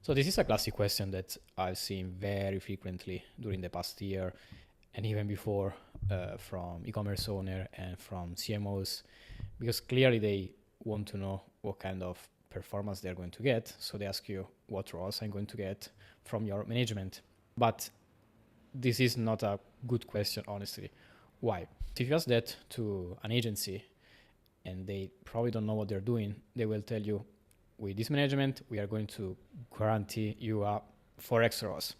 So this is a classic question that I've seen very frequently during the past year and even before from e-commerce owner and from CMOs, because clearly they want to know what kind of performance they're going to get. So they ask you what ROAS I'm going to get from your management. But this is not a good question, honestly. Why? If you ask that to an agency and they probably don't know what they're doing, they will tell you, with this management, we are going to guarantee you a 4x ROAS.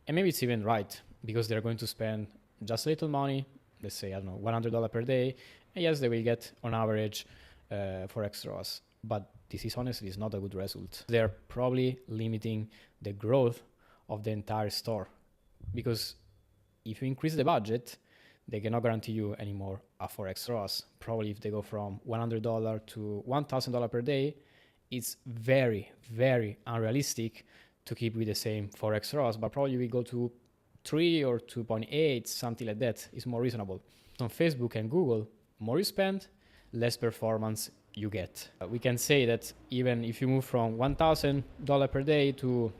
And maybe it's even right, because they're going to spend just a little money, let's say, I don't know, $100 per day. And yes, they will get on average 4x ROAS. But this is honestly is not a good result. They're probably limiting the growth of the entire store, because if you increase the budget, they cannot guarantee you anymore a 4x ROAS. Probably if they go from $100 to $1,000 per day, it's very, very unrealistic to keep with the same 4x ROAS, but probably we go to 3 or 2.8, something like that is more reasonable. On Facebook and Google, more you spend, less performance you get. We can say that even if you move from $1,000 per day to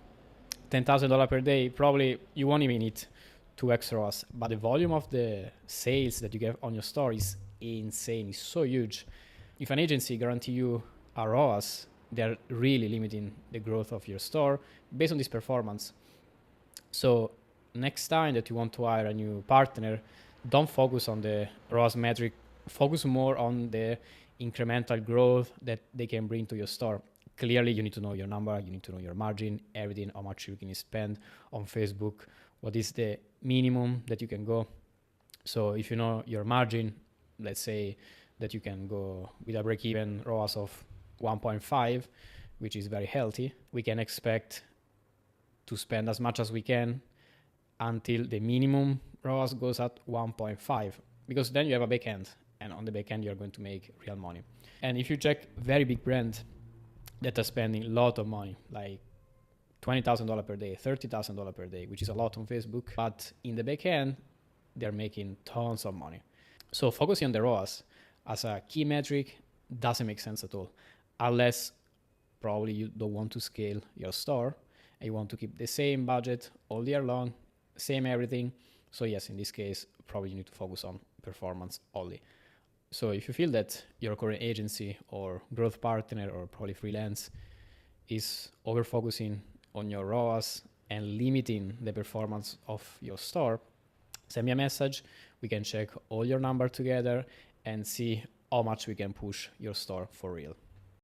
$10,000 per day, probably you won't even need 2x ROAS, but the volume of the sales that you get on your store is insane, it's so huge. If an agency guarantee you a ROAS, they're really limiting the growth of your store based on this performance. So next time that you want to hire a new partner, don't focus on the ROAS metric, focus more on the incremental growth that they can bring to your store. Clearly, you need to know your number, you need to know your margin, everything, how much you can spend on Facebook, what is the minimum that you can go. So if you know your margin, let's say that you can go with a break-even ROAS of 1.5, which is very healthy, we can expect to spend as much as we can until the minimum ROAS goes at 1.5, because then you have a backend, and on the backend you're going to make real money. And if you check very big brands that are spending a lot of money, like $20,000 per day, $30,000 per day, which is a lot on Facebook, but in the backend they're making tons of money. So focusing on the ROAS as a key metric doesn't make sense at all, unless probably you don't want to scale your store and you want to keep the same budget all year long, same everything. So yes, in this case, probably you need to focus on performance only. So if you feel that your current agency or growth partner or probably freelance is over-focusing on your ROAS and limiting the performance of your store, send me a message. We can check all your numbers together and see how much we can push your store for real.